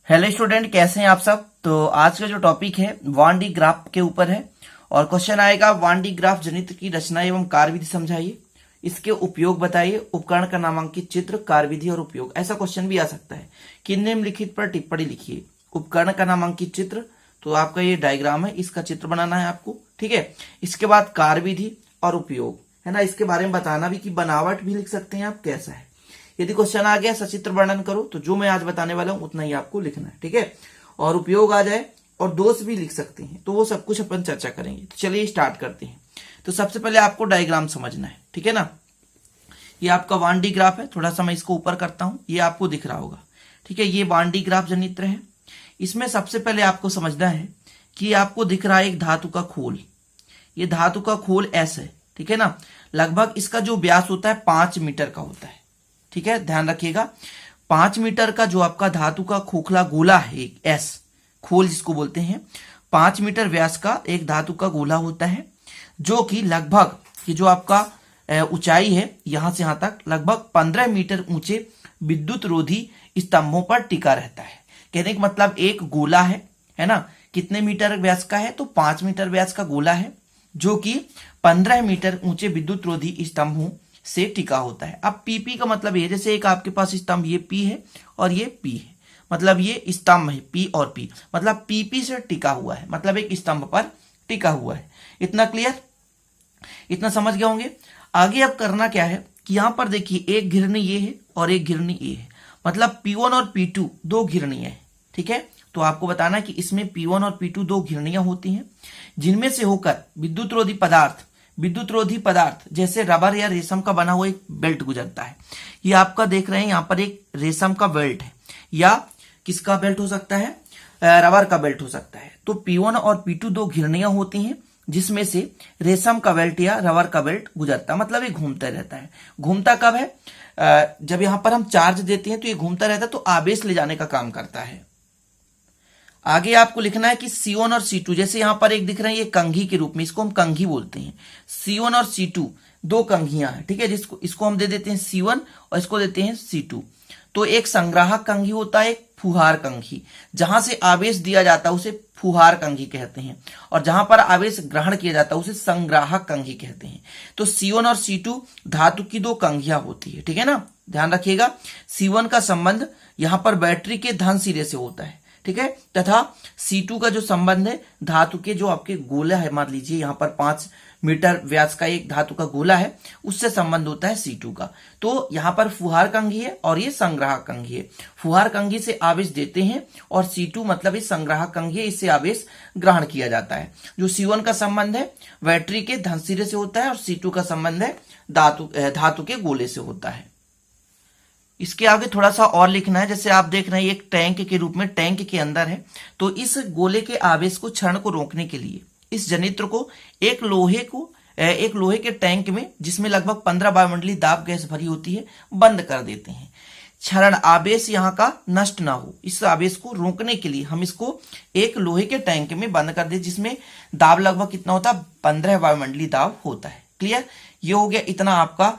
Hello student, कैसे हैं आप सब। तो आज का जो टॉपिक है वान डी ग्राफ के ऊपर है और क्वेश्चन आएगा वान डी ग्राफ जनित्र की रचना एवं कार्यविधि समझाइए, इसके उपयोग बताइए, उपकरण का नामांकित चित्र, कार्यविधि और उपयोग। ऐसा क्वेश्चन भी आ सकता है कि निम्नलिखित पर टिप्पणी लिखिए। उपकरण का नामांकित चित्र, तो आपका ये डायग्राम है, इसका चित्र बनाना है आपको, ठीक है। इसके बाद कार्यविधि और उपयोग है ना, इसके बारे में बताना भी कि बनावट भी लिख सकते हैं आप, कैसा है। यदि क्वेश्चन आ गया सचित्र वर्णन करो, तो जो मैं आज बताने वाला हूं उतना ही आपको लिखना है, ठीक है। और उपयोग आ जाए और दोष भी लिख सकते हैं, तो वो सब कुछ अपन चर्चा करेंगे। तो चलिए स्टार्ट करते हैं। तो सबसे पहले आपको डायग्राम समझना है, ठीक है ना। ये आपका वान डी ग्राफ है, थोड़ा सा मैं इसको ऊपर करता हूं, ये आपको दिख रहा होगा, ठीक है। ये वान डी ग्राफ जनित्र है। इसमें सबसे पहले आपको समझना है कि आपको दिख रहा है एक धातु का खोल। ये धातु का खोल ऐसा है, ठीक है ना। लगभग इसका जो व्यास होता है 5 मीटर का होता है, ठीक है, ध्यान रखिएगा। 5 मीटर का जो आपका धातु का खोखला गोला है, एक एस खोल जिसको बोलते हैं, 5 मीटर व्यास का एक धातु का गोला होता है, जो कि लगभग ये जो आपका ऊंचाई है यहां से यहां तक लगभग 15 मीटर ऊंचे विद्युत रोधी स्तंभों पर टिका रहता है। कहने का मतलब एक गोला है ना, कितने मीटर व्यास का है, तो 5 मीटर व्यास का गोला है, जो कि 15 मीटर ऊंचे विद्युत रोधी स्तंभों से टिका होता है। अब पीपी का मतलब ये, जैसे एक आपके पास स्तंभ ये पी है और ये पी है, मतलब ये स्तंभ है पी और पी, मतलब पीपी से टिका हुआ है, मतलब एक स्तंभ पर टिका हुआ है। इतना क्लियर, इतना समझ गए होंगे। आगे अब करना क्या है कि यहां पर देखिए एक घिरनी ये है और एक घिरनी ये है, मतलब P1 और P2 दो घिरनियां हैं, ठीक है। तो आपको बताना कि इसमें P1 और P2 दो घिरनियां होती हैं, जिनमें से होकर विद्युत रोधी पदार्थ जैसे रबर या रेशम का बना हुआ एक बेल्ट गुजरता है। ये आपका देख रहे हैं यहाँ पर एक रेशम का बेल्ट है, या किसका बेल्ट हो सकता है, रबर का बेल्ट हो सकता है। तो P1 और P2 दो घिरनियां होती हैं, जिसमें से रेशम का बेल्ट या रबर का बेल्ट गुजरता है, मतलब ये घूमता रहता है। घूमता कब है, जब यहां पर हम चार्ज देते हैं तो ये घूमता रहता है, तो आवेश ले जाने का काम करता है। आगे आपको लिखना है कि C1 और C2, जैसे यहां पर एक दिख रहे हैं ये कंघी के रूप में, इसको हम कंघी बोलते हैं। C1 और C2 दो कंघियां हैं, ठीक है, जिसको इसको हम दे देते हैं C1 और इसको देते हैं C2। तो एक संग्राहक कंघी होता है, एक फुहार कंघी। जहां से आवेश दिया जाता है उसे फुहार कंघी कहते हैं, और जहां पर आवेश ग्रहण किया जाता है उसे संग्राहक कंघी कहते हैं। तो C1 और C2 धातु की दो कंघियां होती है, ठीक है ना, ध्यान रखिएगा। C1 का संबंध यहां पर बैटरी के धन सिरे से होता है, ठीक है, तथा C2 का जो संबंध है धातु के जो आपके गोला है, मान लीजिए यहाँ पर 5 मीटर व्यास का एक धातु का गोला है, उससे संबंध होता है C2 का। तो यहाँ पर फुहार कंघी है और ये संग्राहक कंघी है। फुहार कंघी से आवेश देते हैं और C2 मतलब ये संग्राहक कंघी है, इससे आवेश ग्रहण किया जाता है। जो C1 का संबंध है बैटरी के धन सिरे से होता है और C2 का संबंध है धातु के गोले से होता है। इसके आगे थोड़ा सा और लिखना है, जैसे आप देख रहे हैं एक टैंक के रूप में, टैंक के अंदर है, तो इस गोले के आवेश को क्षरण को रोकने के लिए इस जनित्र को एक लोहे के टैंक में, जिसमें लगभग 15 वायुमंडलीय दाब गैस भरी होती है, बंद कर देते हैं। क्षरण आवेश यहाँ का नष्ट ना हो, इस आवेश को रोकने के लिए हम इसको एक लोहे के टैंक में बंद कर देते, जिसमें दाब लगभग कितना होता है, 15 वायुमंडलीय दाब होता है। क्लियर, ये हो गया, इतना आपका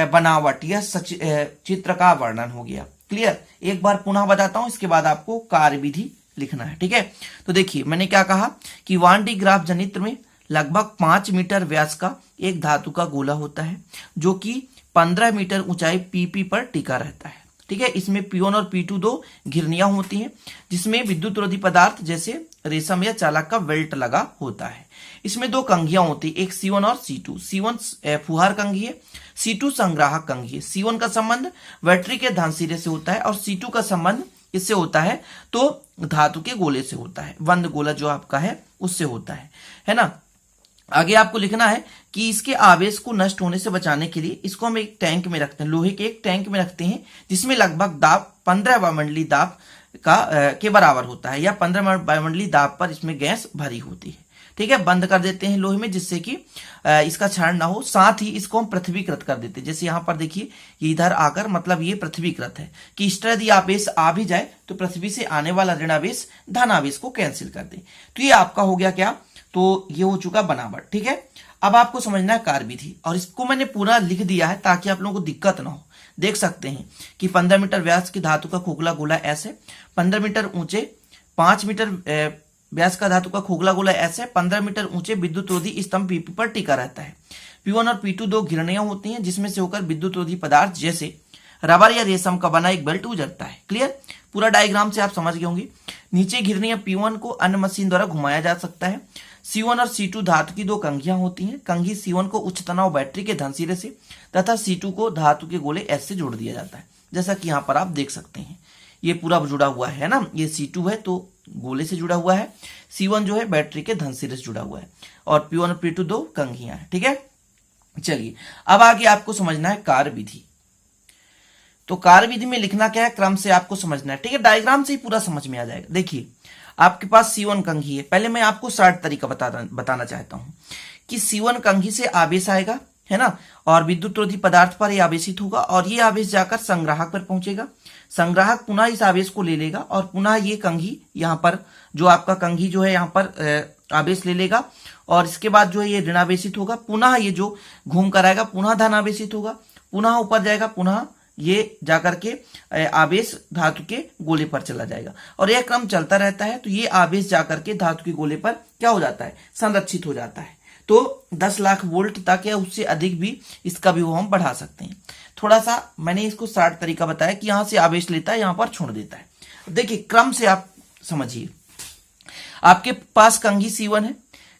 बनावट या चित्र का वर्णन हो गया। क्लियर, एक बार पुनः बताता हूं, इसके बाद आपको कार्यविधि लिखना है, ठीक है। तो देखिए मैंने क्या कहा कि वान डी ग्राफ जनित्र में लगभग 5 मीटर व्यास का एक धातु का गोला होता है, जो कि 15 मीटर ऊंचाई पीपी पर टिका रहता है, ठीक है। इसमें P1 और P2 दो घिरनियां होती हैं, जिसमें विद्युत रोधी पदार्थ जैसे रेशम या चालक का बेल्ट लगा होता है। इसमें दो कंघियां होती है, एक C1 और C2। C1 फुहार कंघी है, C2 संग्राहक कंघी है। C1 का संबंध बैटरी के धन सिरे से होता है और C2 का संबंध इससे होता है तो धातु के गोले से होता है, बंद गोला जो आपका है उससे होता है ना। आगे आपको लिखना है कि इसके आवेश को नष्ट होने से बचाने के लिए इसको हम एक टैंक में रखते हैं, लोहे के एक टैंक में रखते हैं, जिसमें लगभग दाब 15 वायुमंडलीय दाब के बराबर होता है, या 15 वायुमंडलीय दाब पर इसमें गैस भरी होती है, ठीक है। बंद कर देते हैं लोहे में, जिससे कि इसका क्षरण ना हो। साथ ही इसको हम पृथ्वीकृत कर देते हैं, जैसे यहाँ पर देखिए ये इधर आकर, मतलब ये पृथ्वीकृत है कि इस तरह यदि आवेश आ भी जाए तो पृथ्वी से आने वाला ऋण आवेश धन आवेश को कैंसिल कर दे। तो ये आपका हो गया क्या, तो ये हो चुका बनावट, ठीक है। अब आपको समझना है कार्यविधि, और इसको मैंने पूरा लिख दिया है ताकि आप लोगों को दिक्कत ना हो। देख सकते हैं कि 15 मीटर व्यास की धातु का खोखला गोला एस है, 15 मीटर ऊंचे 5 मीटर व्यास का धातु का खोखला गोला एस है, 15 मीटर ऊंचे विद्युत रोधी स्तंभ पीपी पर टिका रहता है। P1 और P2 दो घिरणियां होती हैं जिसमें से होकर विद्युत रोधी पदार्थ जैसे रबर या रेशम का बना एक बेल्ट गुजरता है। क्लियर, पूरा डायग्राम से आप समझ गए होंगे। नीचे घिरणियां P1 को अन्य मशीन द्वारा घुमाया जा सकता है। C1 और C2 धातु की दो कंघियां होती हैं। कंघी C1 को उच्च तनाव बैटरी के धन सिरे से तथा C2 को धातु के गोले S से जोड़ दिया जाता है, जैसा कि यहाँ पर आप देख सकते हैं। ये पूरा जुड़ा हुआ है ना, ये C2 है तो गोले से जुड़ा हुआ है, C1 जो है बैटरी के धन सिरे से जुड़ा हुआ है, और P1 और P2 दो कंघियां हैं। ठीक है, चलिए अब आगे आपको समझना है कार्य विधि। तो कार्य विधि में लिखना क्या है, क्रम से आपको समझना है। ठीक है, डायग्राम से ही पूरा समझ में आ जाएगा। देखिए आपके पास C1 कंघी है। पहले मैं आपको शार्ट तरीका बताना चाहता हूं कि C1 कंघी से आवेश आएगा, है ना, और विद्युत रोधी पदार्थ पर यह आवेशित होगा और ये आवेश जाकर संग्राहक पर पहुंचेगा। संग्राहक पुनः इस आवेश को ले लेगा और पुनः ये कंघी यहाँ पर जो आपका कंघी जो है यहाँ पर आवेश ले लेगा और इसके बाद जो है ये ऋणावेशित होगा। पुनः ये जो घूम कर आएगा पुनः धनावेशित होगा, पुनः ऊपर जाएगा, पुनः ये जाकर के आवेश धातु के गोले पर चला जाएगा और यह क्रम चलता रहता है। तो ये आवेश जाकर के धातु के गोले पर क्या हो जाता है, संरक्षित हो जाता है। तो 10 लाख वोल्ट तक या उससे अधिक भी इसका विभव हम बढ़ा सकते हैं। थोड़ा सा मैंने इसको शार्ट तरीका बताया कि यहां से आवेश लेता है, यहां पर छोड़ देता है। देखिए क्रम से आप समझिए। आपके पास कंघी C1 है।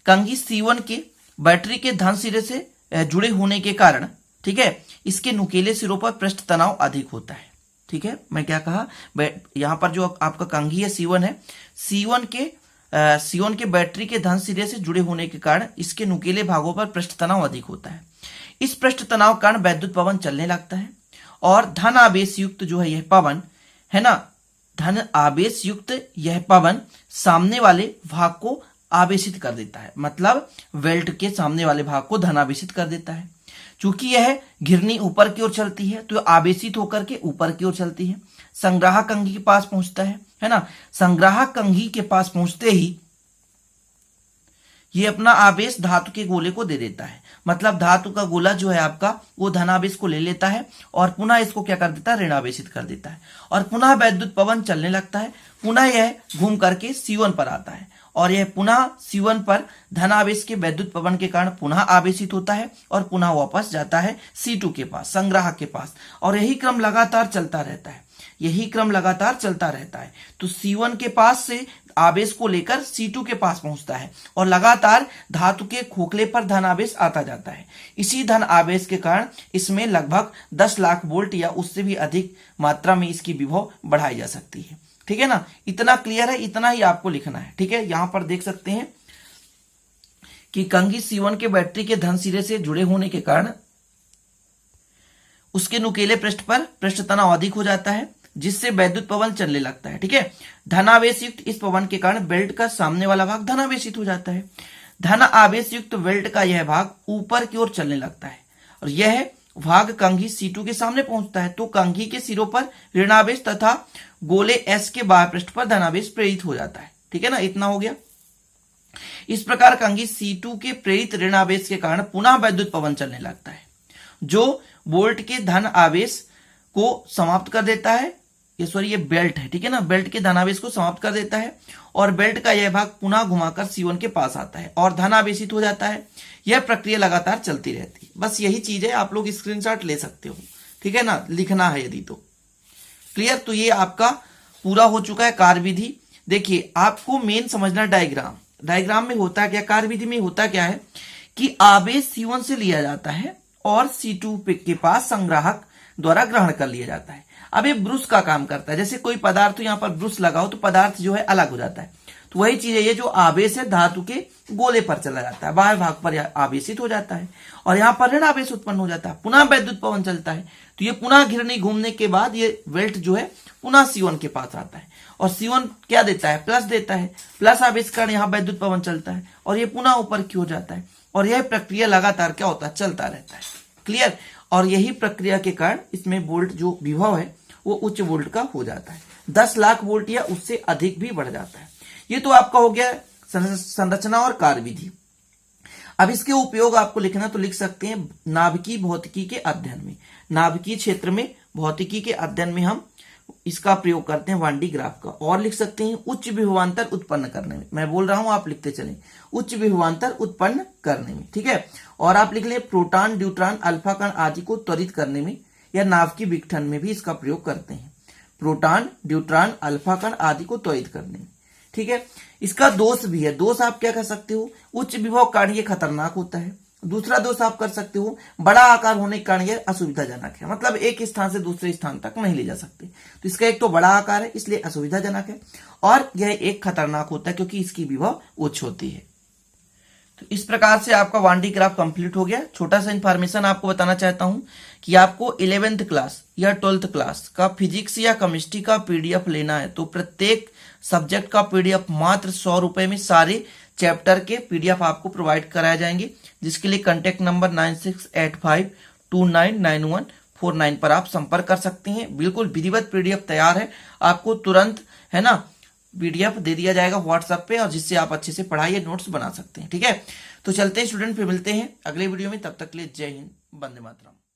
कंघी C1 के बैटरी के धन सिरे से जुड़े होने के कारण, ठीक है, इसके नुकीले सिरों पर पृष्ठ तनाव अधिक होता है। ठीक है, मैं क्या कहा, यहां पर जो आपका कंघी है C1 है, C1 के बैटरी के धन सिरे से जुड़े होने के कारण इसके नुकीले भागों पर पृष्ठ तनाव अधिक होता है। इस पृष्ठ तनाव के कारण वैद्युत पवन चलने लगता है और धन आवेश युक्त जो है यह पवन, है ना, धन आवेश युक्त यह पवन सामने वाले भाग को आवेशित कर देता है, मतलब बेल्ट के सामने वाले भाग को धनावेशित कर देता है। चूंकि यह घिरनी ऊपर की ओर चलती है तो आवेशित होकर के ऊपर की ओर चलती है, संग्राहक कंघी के पास पहुंचता है ना। संग्राहक कंघी के पास पहुंचते ही ये अपना आवेश धातु के गोले को दे देता है, मतलब धातु का गोला जो है आपका वो धनावेश को ले लेता है और पुनः इसको क्या कर देता है, ऋणावेशित कर देता है और पुनः वैद्युत पवन चलने लगता है। पुनः यह घूम करके C1 पर आता है और यह पुनः C1 पर धनावेश के वैद्युत पवन के कारण पुनः आवेशित होता है और पुनः वापस जाता है C2 के पास, संग्राहक के पास, और यही क्रम लगातार चलता रहता है। यही क्रम लगातार चलता रहता है। तो C1 के पास से आवेश को लेकर C2 के पास पहुंचता है और लगातार धातु के खोखले पर धन आवेश आता जाता है। इसी धन आवेश के कारण इसमें लगभग 10 लाख वोल्ट या उससे भी अधिक मात्रा में इसकी विभव बढ़ाई जा सकती है। ठीक है ना, इतना क्लियर है, इतना ही आपको लिखना है। ठीक है, यहां पर देख सकते हैं कि कंघी C1 के बैटरी के धन सिरे से जुड़े होने के कारण उसके नुकीले पृष्ठ पर पृष्ठ तनाव अधिक हो जाता है, जिससे वैद्युत पवन चलने लगता है। ठीक है, धनावेश युक्त इस पवन के कारण बेल्ट का सामने वाला भाग धनावेशित हो जाता है। धन आवेश युक्त बेल्ट का यह भाग ऊपर की ओर चलने लगता है और यह भाग कंघी C2 के सामने पहुंचता है। तो कंघी के सिरों पर ऋणावेश तथा गोले S के बाह्य पृष्ठ पर धनावेश प्रेरित हो जाता है। ठीक है ना, इतना हो गया। इस प्रकार कंघी C2 के प्रेरित ऋणावेश के कारण पुनः वैद्युत पवन चलने लगता है, जो बोल्ट के धन आवेश को समाप्त कर देता है। ये बेल्ट है, ठीक है ना, बेल्ट के धनावेश को समाप्त कर देता है और बेल्ट का यह भाग पुनः घुमाकर C1 के पास आता है और धनावेशित हो जाता है। यह प्रक्रिया लगातार चलती रहती है। बस यही चीज है, आप लोग स्क्रीनशॉट ले सकते हो। ठीक है ना, लिखना है यदि तो। क्लियर, तो ये आपका पूरा हो चुका है कार्यविधि। देखिए आपको मेन समझना डायग्राम में होता क्या, कार्यविधि में होता क्या है कि आवेश C1 से लिया जाता है और C2 के पास संग्राहक द्वारा ग्रहण कर लिया जाता है। अब ये ब्रुश का काम करता है, जैसे कोई पदार्थ यहाँ पर ब्रुश लगाओ तो पदार्थ जो है अलग हो जाता है। तो वही चीज है, ये जो आवेश है धातु के गोले पर चला जाता है, बाह्य भाग पर आवेशित हो जाता है और यहाँ पर ऋण आवेश उत्पन्न हो जाता है। पुनः वैद्युत पवन चलता है तो ये पुनः घिरनी घूमने के बाद ये बेल्ट जो है पुनः C1 के पास आता है और C1 क्या देता है, प्लस देता है। प्लस आवेश कारण यहाँ वैद्युत पवन चलता है और ये पुनः ऊपर की ओर जाता है और यह प्रक्रिया लगातार क्या होता है, चलता रहता है। क्लियर, और यही प्रक्रिया के कारण इसमें वोल्ट जो विभव है वो उच्च वोल्ट का हो जाता है, 10 लाख वोल्ट या उससे अधिक भी बढ़ जाता है। ये तो आपका हो गया संरचना और कार्यविधि। अब इसके उपयोग आपको लिखना तो लिख सकते हैं नाभिकीय भौतिकी के अध्ययन में। नाभिकीय क्षेत्र में भौतिकी के अध्ययन में हम इसका प्रयोग करते हैं 1D ग्राफ का। और लिख सकते हैं उच्च विभवांतर उत्पन्न करने में। मैं बोल रहा हूं, आप लिखते चलें, उच्च विभवांतर उत्पन्न करने में, ठीक है। और आप लिख लें प्रोटॉन, न्यूट्रॉन, अल्फा कण आदि को त्वरित करने में या नाभिकीय विघटन में भी इसका प्रयोग करते हैं। प्रोटॉन, न्यूट्रॉन, अल्फा कण आदि को त्वरित करने में, ठीक है। इसका दोष भी है। दोष आप क्या कर सकते हो, उच्च विभव कारण ये खतरनाक होता है। दूसरा दोष आप कर सकते हो, बड़ा आकार होने के कारण यह असुविधाजनक है, मतलब एक स्थान से दूसरे स्थान तक नहीं ले जा सकते। तो इसका एक तो बड़ा आकार है इसलिए असुविधाजनक है, और यह एक खतरनाक होता है क्योंकि इसकी विभव उच्च होती है। तो इस प्रकार से आपका 1D ग्राफ कंप्लीट हो गया। छोटा सा इन्फॉर्मेशन आपको बताना चाहता हूं कि आपको 11th क्लास या 12th क्लास का फिजिक्स या केमिस्ट्री का पीडीएफ लेना है तो प्रत्येक सब्जेक्ट का पीडीएफ मात्र 100 रुपए में सारे चैप्टर के पीडीएफ आपको प्रोवाइड कराए जाएंगे, जिसके लिए कांटेक्ट नंबर 9685299149 पर आप संपर्क कर सकते हैं। बिल्कुल विधिवत पीडीएफ तैयार है, आपको तुरंत है ना पीडीएफ दे दिया जाएगा व्हाट्सएप पे, और जिससे आप अच्छे से पढ़ाई या नोट्स बना सकते हैं, ठीक है। तो चलते हैं स्टूडेंट, फिर मिलते हैं अगले वीडियो में। तब तक के लिए जय हिंद, वंदे मातरम।